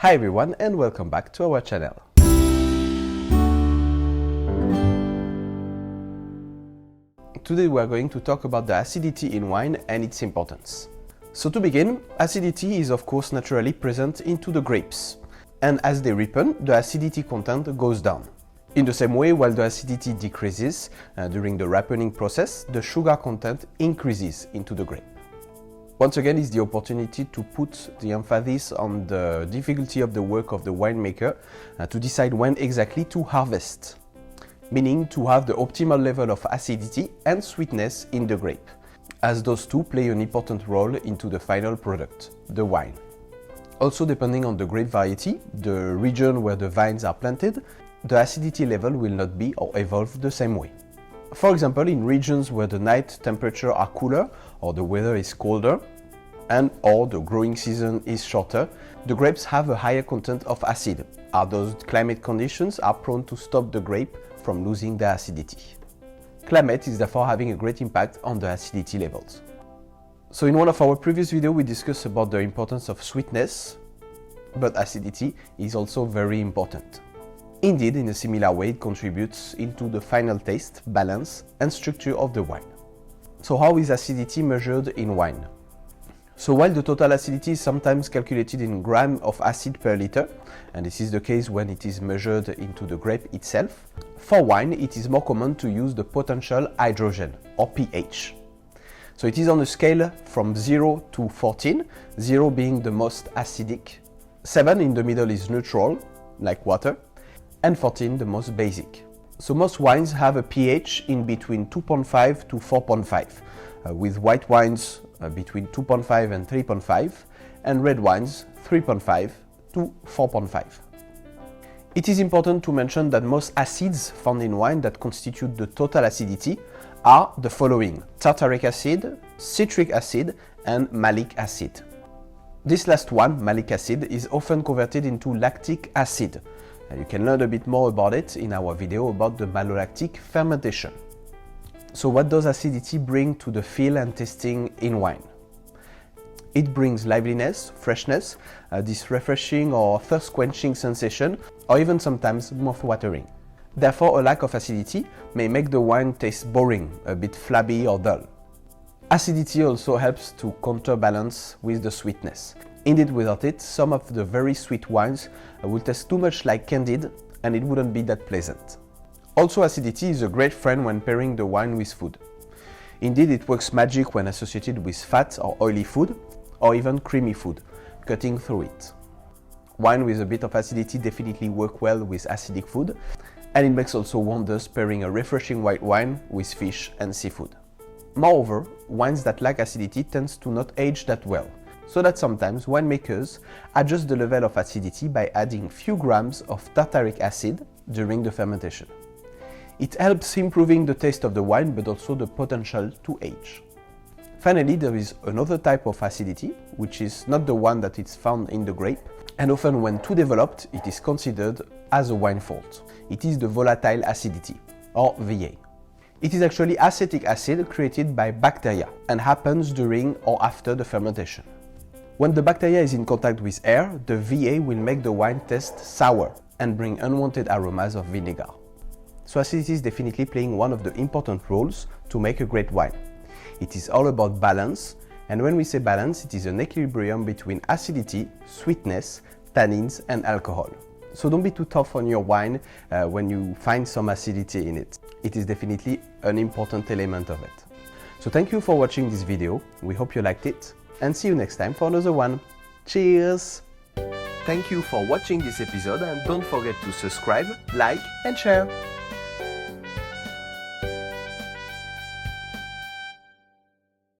Hi everyone and welcome back to our channel. Today we are going to talk about the acidity in wine and its importance. So to begin, acidity is of course naturally present into the grapes, and as they ripen, the acidity content goes down. In the same way, while the acidity decreases during the ripening process, the sugar content increases into the grape. Once again, it's the opportunity to put the emphasis on the difficulty of the work of the winemaker to decide when exactly to harvest, meaning to have the optimal level of acidity and sweetness in the grape, as those two play an important role into the final product, the wine. Also, depending on the grape variety, the region where the vines are planted, the acidity level will not be or evolve the same way. For example, in regions where the night temperature are cooler or the weather is colder and or the growing season is shorter, the grapes have a higher content of acid, as those climate conditions are prone to stop the grape from losing their acidity. Climate is therefore having a great impact on the acidity levels. So in one of our previous videos we discussed about the importance of sweetness, but acidity is also very important. Indeed, in a similar way, it contributes into the final taste, balance and structure of the wine. So how is acidity measured in wine? So while the total acidity is sometimes calculated in grams of acid per liter, and this is the case when it is measured into the grape itself, for wine it is more common to use the potential hydrogen, or pH. So it is on a scale from 0 to 14, 0 being the most acidic, 7 in the middle is neutral, like water, and 14 the most basic. So most wines have a pH in between 2.5 to 4.5, with white wines between 2.5 and 3.5, and red wines 3.5 to 4.5. It is important to mention that most acids found in wine that constitute the total acidity are the following: tartaric acid, citric acid, and malic acid. This last one, malic acid, is often converted into lactic acid. You can learn a bit more about it in our video about the malolactic fermentation. So what does acidity bring to the feel and tasting in wine? It brings liveliness, freshness, this refreshing or thirst-quenching sensation, or even sometimes mouth-watering. Therefore, a lack of acidity may make the wine taste boring, a bit flabby or dull. Acidity also helps to counterbalance with the sweetness. Indeed, without it, some of the very sweet wines will taste too much like candied, and it wouldn't be that pleasant. Also, acidity is a great friend when pairing the wine with food. Indeed, it works magic when associated with fat or oily food, or even creamy food, cutting through it. Wine with a bit of acidity definitely work well with acidic food, and it makes also wonders pairing a refreshing white wine with fish and seafood. Moreover, wines that lack acidity tend to not age that well, so that sometimes winemakers adjust the level of acidity by adding few grams of tartaric acid during the fermentation. It helps improving the taste of the wine, but also the potential to age. Finally, there is another type of acidity, which is not the one that is found in the grape, and often when too developed, it is considered as a wine fault. It is the volatile acidity, or VA. It is actually acetic acid created by bacteria and happens during or after the fermentation. When the bacteria is in contact with air, the VA will make the wine taste sour and bring unwanted aromas of vinegar. So acidity is definitely playing one of the important roles to make a great wine. It is all about balance, and when we say balance, it is an equilibrium between acidity, sweetness, tannins, and alcohol. So don't be too tough on your wine when you find some acidity in it. It is definitely an important element of it. So thank you for watching this video. We hope you liked it, and see you next time for another one. Cheers! Thank you for watching this episode, and don't forget to subscribe, like and share.